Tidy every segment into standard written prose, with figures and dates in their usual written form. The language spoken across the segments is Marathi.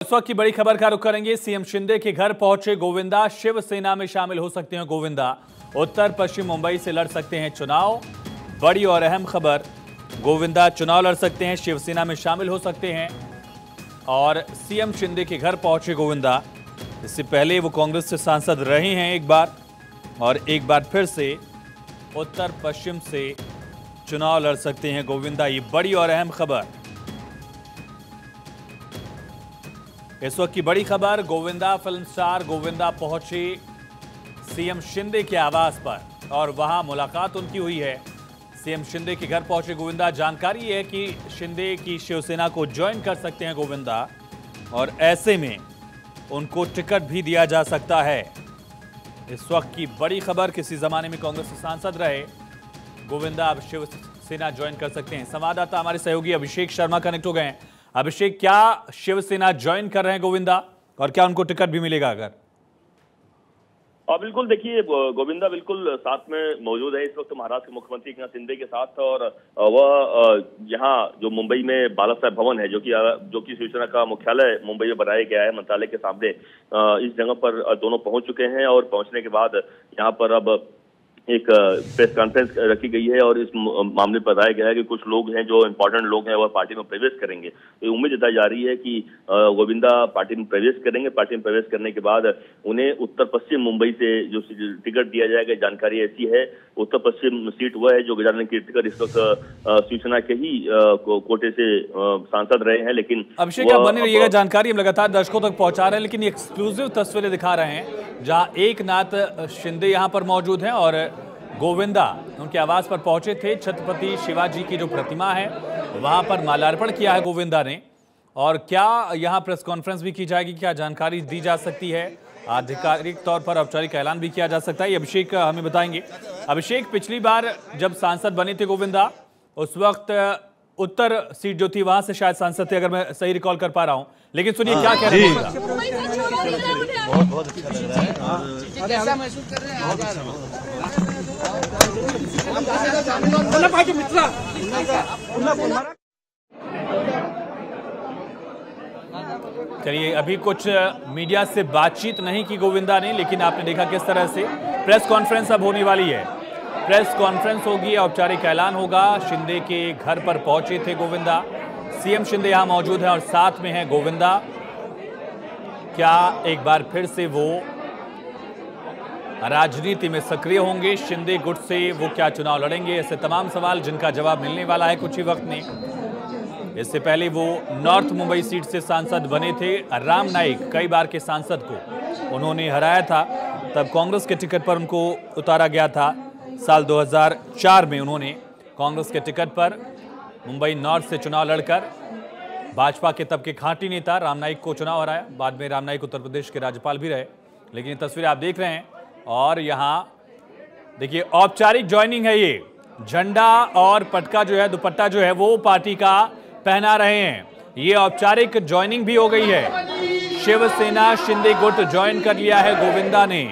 इस वक्त की बड़ी खबर का रुख करेंगे। सीएम शिंदे के घर पहुंचे गोविंदा, शिवसेना में शामिल हो सकते हैं गोविंदा। उत्तर पश्चिम मुंबई से लड़ सकते हैं चुनाव। बड़ी और अहम खबर, गोविंदा चुनाव लड़ सकते हैं, शिवसेना में शामिल हो सकते हैं। और सीएम शिंदे के घर पहुंचे गोविंदा। इससे पहले वो कांग्रेस से सांसद रहे हैं एक बार, और एक बार फिर से उत्तर पश्चिम से चुनाव लड़ सकते हैं गोविंदा। ये बड़ी और अहम खबर। इस वक्त की बड़ी खबर, गोविंदा फिल्म स्टार गोविंदा पहुंचे सीएम शिंदे के आवास पर और वहां मुलाकात उनकी हुई है। सीएम शिंदे के घर पहुंचे गोविंदा। जानकारी है कि शिंदे की शिवसेना को ज्वाइन कर सकते हैं गोविंदा, और ऐसे में उनको टिकट भी दिया जा सकता है। इस वक्त की बड़ी खबर, किसी जमाने में कांग्रेस से सांसद रहे गोविंदा अब शिवसेना ज्वाइन कर सकते हैं। संवाददाता हमारे सहयोगी अभिषेक शर्मा कनेक्ट हो गए हैं। अभिषेक, क्या शिवसेना ज्वाइन कर रहे हैं गोविंदा, और क्या उनको टिकट भी मिलेगा अगर? बिल्कुल, देखिए गोविंदा बिल्कुल साथ में मौजूद है इस वक्त महाराष्ट्र के मुख्यमंत्री एकनाथ शिंदे के साथ, और वह यहाँ जो मुंबई में बाला साहेब भवन है, जो कि शिवसेना का मुख्यालय मुंबई में बनाया गया है मंत्रालय के सामने, इस जगह पर दोनों पहुंच चुके हैं। और पहुंचने के बाद यहाँ पर अब एक प्रेस कॉन्फ्रेंस रखी गई है, और इस मामले पर बताया गया है कि कुछ लोग हैं जो इम्पोर्टेंट लोग हैं वह पार्टी में प्रवेश करेंगे। तो उम्मीद जताई जा रही है कि गोविंदा पार्टी में प्रवेश करेंगे। पार्टी में प्रवेश करने के बाद उन्हें उत्तर पश्चिम मुंबई से जो टिकट दिया जाएगा। जानकारी ऐसी है, उत्तर पश्चिम सीट वह है जो गजानन कीर्तिकर इस वक्त शिवसेना के ही कोटे से सांसद रहे हैं। लेकिन अभिषेक, आप बने रहिएगा, जानकारी हम लगातार दर्शकों तक पहुंचा रहे हैं, लेकिन एक्सक्लूसिव तस्वीरें दिखा रहे हैं जहां एकनाथ शिंदे यहां पर मौजूद हैं और गोविंदा उनके आवास पर पहुंचे थे। छत्रपति शिवाजी की जो प्रतिमा है वहां पर माल्यार्पण किया है गोविंदा ने। और क्या यहां प्रेस कॉन्फ्रेंस भी की जाएगी, क्या जानकारी दी जा सकती है, आधिकारिक तौर पर औपचारिक ऐलान भी किया जा सकता है, ये अभिषेक हमें बताएंगे। अभिषेक, पिछली बार जब सांसद बने थे गोविंदा, उस वक्त उत्तर सीट जो थी वहां से शायद सांसद थे, अगर मैं सही रिकॉल कर पा रहा हूं। लेकिन सुनिए क्या कह रहे हैं। बहुत बहुत अच्छा लग रहा है। कैसा महसूस कर रहे हैं? चलिए, अभी कुछ मीडिया से बातचीत नहीं की गोविंदा ने, लेकिन आपने देखा किस तरह से प्रेस कॉन्फ्रेंस अब होने वाली है। प्रेस कॉन्फ्रेंस होगी, औपचारिक ऐलान होगा। शिंदे के घर पर पहुंचे थे गोविंदा, सीएम शिंदे यहां मौजूद हैं और साथ में है गोविंदा। क्या एक बार फिर से वो राजनीति में सक्रिय होंगे? शिंदे गुट से वो क्या चुनाव लड़ेंगे? ऐसे तमाम सवाल जिनका जवाब मिलने वाला है कुछ ही वक्त में। इससे पहले वो नॉर्थ मुंबई सीट से सांसद बने थे। राम नाईक, कई बार के सांसद को उन्होंने हराया था, तब कांग्रेस के टिकट पर उनको उतारा गया था। साल 2004 में उन्होंने कांग्रेस के टिकट पर मुंबई नॉर्थ से चुनाव लड़कर भाजपा के तब के खांटी नेता राम नाईक को चुनाव हराया। बाद में राम नाईक उत्तर प्रदेश के राज्यपाल भी रहे। लेकिन ये तस्वीरें आप देख रहे हैं, और यहाँ देखिए औपचारिक ज्वाइनिंग है। ये झंडा और पटका जो है, दुपट्टा जो है, वो पार्टी का पहना रहे हैं। ये औपचारिक ज्वाइनिंग भी हो गई है। शिवसेना शिंदे गुट ज्वाइन कर लिया है गोविंदा ने।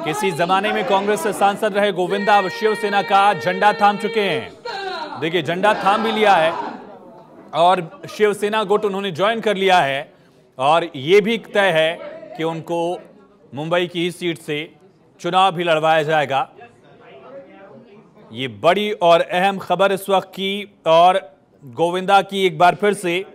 किसी जमाने में कांग्रेस से सांसद रहे गोविंदा अब शिवसेना का झंडा थाम चुके हैं। देखिए, झंडा थाम भी लिया है और शिवसेना गुट उन्होंने ज्वाइन कर लिया है। और ये भी तय है कि उनको मुंबई की ही सीट से चुनाव भी लड़वाया जाएगा। ये बड़ी और अहम खबर इस वक्त की। और गोविंदा की एक बार फिर से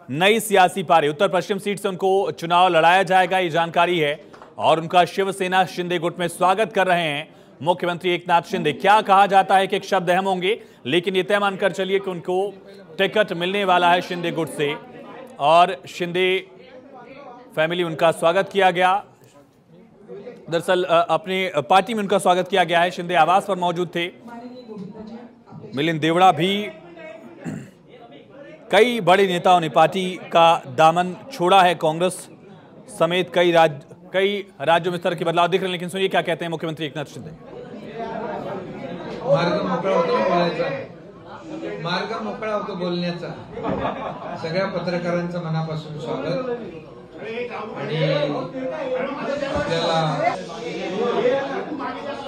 नई सियासी पारी, उत्तर पश्चिम सीट से उनको चुनाव लड़ाया जाएगा, ये जानकारी है। और उनका शिवसेना शिंदे गुट में स्वागत कर रहे हैं मुख्यमंत्री एकनाथ शिंदे। क्या कहा जाता है कि एक शब्द अहम होंगे, लेकिन ये तय मानकर चलिए कि उनको टिकट मिलने वाला है शिंदे गुट से, और शिंदे फैमिली उनका स्वागत किया गया। दरअसल अपने पार्टी में उनका स्वागत किया गया है। शिंदे आवास पर मौजूद थे। मिलिंद देवड़ा भी, कई बड़े नेताओं ने पार्टी का दामन छोड़ा है। कांग्रेस समेत कई राज्यों में इस तरह के बदलाव दिख रहे हैं। लेकिन सुनिए क्या कहते हैं मुख्यमंत्री एकनाथ शिंदे। मार्ग मोकळा होतो बोलण्याचा। सगळ्या पत्रकारांचं मनापासून स्वागत। आणि आपल्याला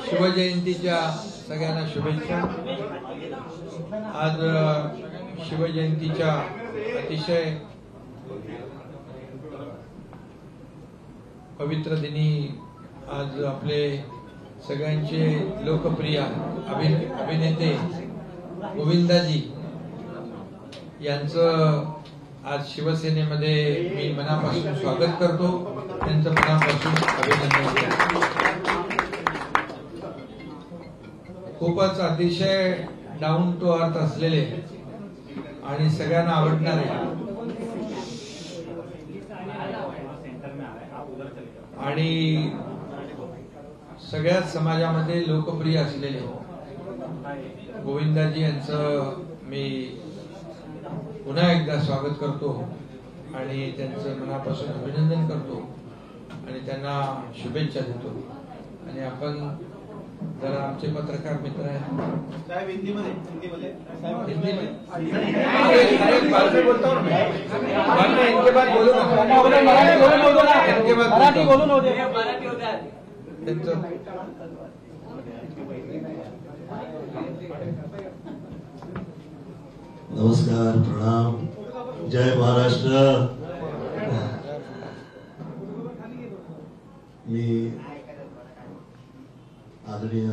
शिवजयंतीच्या सगळ्यांना शुभेच्छा। आज शिवजयंतीच्या अतिशय पवित्र दिनी आज आपले सगळ्यांचे लोकप्रिय अभिनेते गोविंदाजी यांचं आज शिवसेनेमध्ये मी मनापासून स्वागत करतो, त्यांचं मनापासून अभिनंदन करतो। खूपच अतिशय डाऊन टू अर्थ असलेले आणि सगळ्यांना आवडणारे आणि सगळ्याच समाजामध्ये लोकप्रिय असलेले गोविंदाजी यांचं मी पुन्हा एकदा स्वागत करतो आणि त्यांचं मनापासून अभिनंदन करतो आणि त्यांना शुभेच्छा देतो। आणि आपण जरा आमचे पत्रकार मित्र आहेत साहेब हिंदी में बाद में बोलता हूँ मैं, बाद में इनके बाद बोलू मराठी बोलून होते नमस्कार, प्रणाम, जय महाराष्ट्र। मी आदरणीय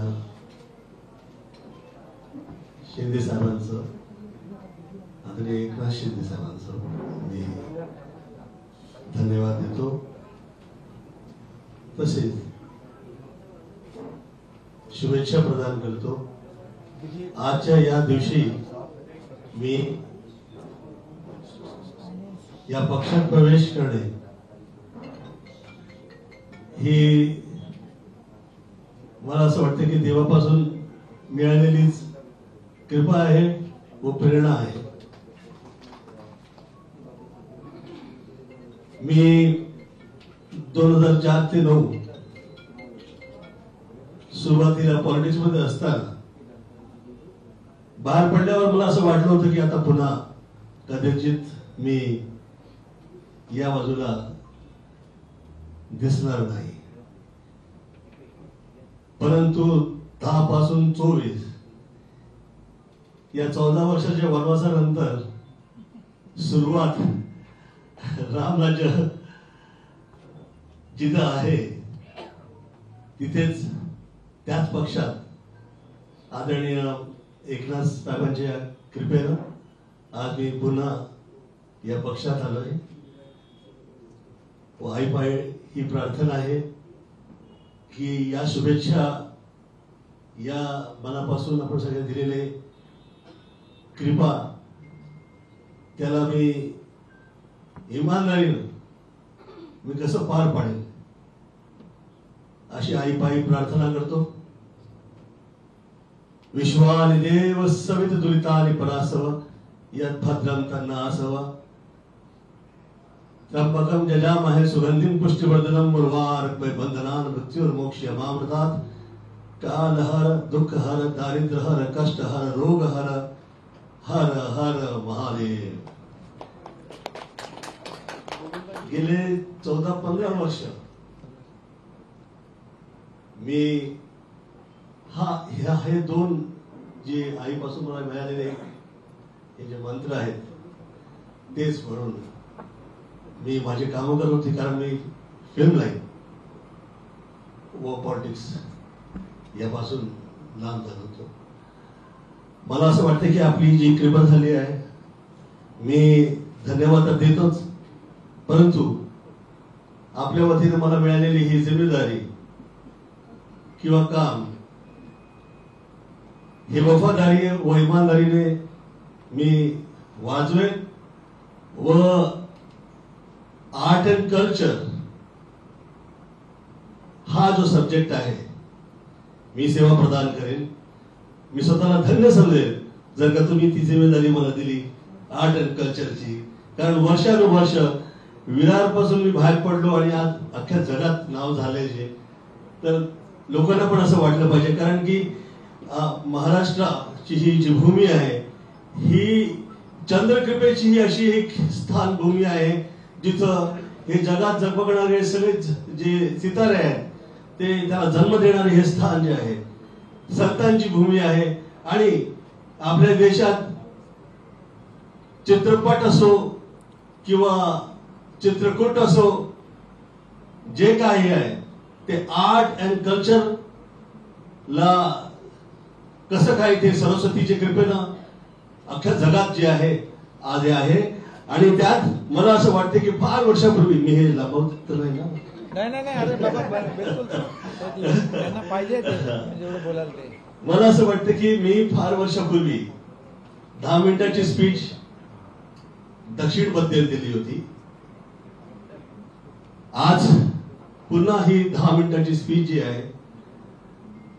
शिंदे साहेबांचं, आदरणीय एकनाथ शिंदे साहेबांचं मी धन्यवाद देतो। तसेच शुभेच्छा प्रदान करतो। आजच्या या दिवशी मी या पक्षात प्रवेश करणे ही मला असं वाटतं की देवापासून मिळालेलीच कृपा आहे व प्रेरणा आहे। मी 2004 ते 2009 सुरुवातीला पॉलिटिक्स मध्ये असताना बाहेर पडल्यावर मला असं वाटलं होतं की आता पुन्हा कदाचित मी या बाजूला दिसणार नाही, परंतु 10 पासून 24 या 14 वर्षाच्या वनवासानंतर सुरुवात रामराज्य जिथं आहे तिथेच त्याच पक्षात आदरणीय एकनाथ साहेबांच्या कृपेनं आज मी पुन्हा या पक्षात आलोय व आईपाय ही प्रार्थना आहे की या शुभेच्छा या मनापासून आपण सगळे दिलेले कृपा त्याला मी इमानदारीनं मी कसं पार पाडेल अशी आईपायी प्रार्थना करतो। विश्वानि देव सवित दुरितानि परासव यत् भद्रं तन्नासव त्र्यंबकं यजामहे सुगंधिं पुष्टिवर्धनम् उर्वारुकमेव बन्धनान् मृत्युर्मोक्षयमामृतात् कालहर दुःखहर दारिद्र्यहर कष्टहर रोगहर हर हर महादेव। गेले 14-15 वर्ष मी हे दोन जे आईपासून मला मिळालेले हे जे मंत्र आहेत तेच म्हणून मी माझे काम करत होते, कारण मी फिल्म लाईन व पॉलिटिक्स यापासून लांब जात होतो। मला असं वाटतं की आपली जी कृपा झाली आहे मी धन्यवाद तर देतोच, परंतु आपल्या वतीने मला मिळालेली ही जिम्मेदारी किंवा काम हे वफादारी व इमानदारीने मी वाजवेन व आर्ट अँड कल्चर हा जो सब्जेक्ट आहे मी सेवा प्रदान करेन। मी स्वतःला धन्य समजेल जर का तुम्ही ती जिम्मेदारी मला दिली आर्ट अँड कल्चरची, कारण वर्षानुवर्ष विरारपासून मी बाहेर पडलो आणि आज अख्ख्या जगात नाव झाले जे, तर लोकांना पण असं वाटलं पाहिजे, कारण की महाराष्ट्राची ही जी भूमी आहे ही चंद्रकृपेची ही अशी एक स्थान भूमी आहे जिथं हे जगात जगबगणारे सगळे जे सितारे आहेत ते त्याला जन्म देणारे हे स्थान जे आहे संतांची भूमी आहे। आणि आपल्या देशात चित्रपट असो किंवा चित्रकूट असो, जे काही आहे ते आर्ट अँड कल्चर ला कसं काय ते सरस्वतीच्या कृपेनं अख्ख्या जगात जे आहे आज हे आहे. आणि त्यात मला असं वाटतं की फार वर्षापूर्वी मी हे लाभवत तर नाही ना. नाही अरे बाबा बिलकुल त्यांना पाहिजे जेवढं बोलाल ते. मला असं वाटतं की मी फार वर्षापूर्वी 10 मिनिटाची स्पीच दक्षिण बद्दल दिली होती. आज पुन्हा ही 10 मिनिटाची स्पीच जी आहे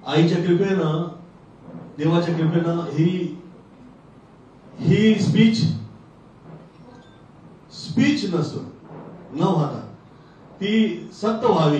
आईच्या कृपेनं देवाच्या कृपेनं ही स्पीच नसून न व्हाता ती सत्य व्हावी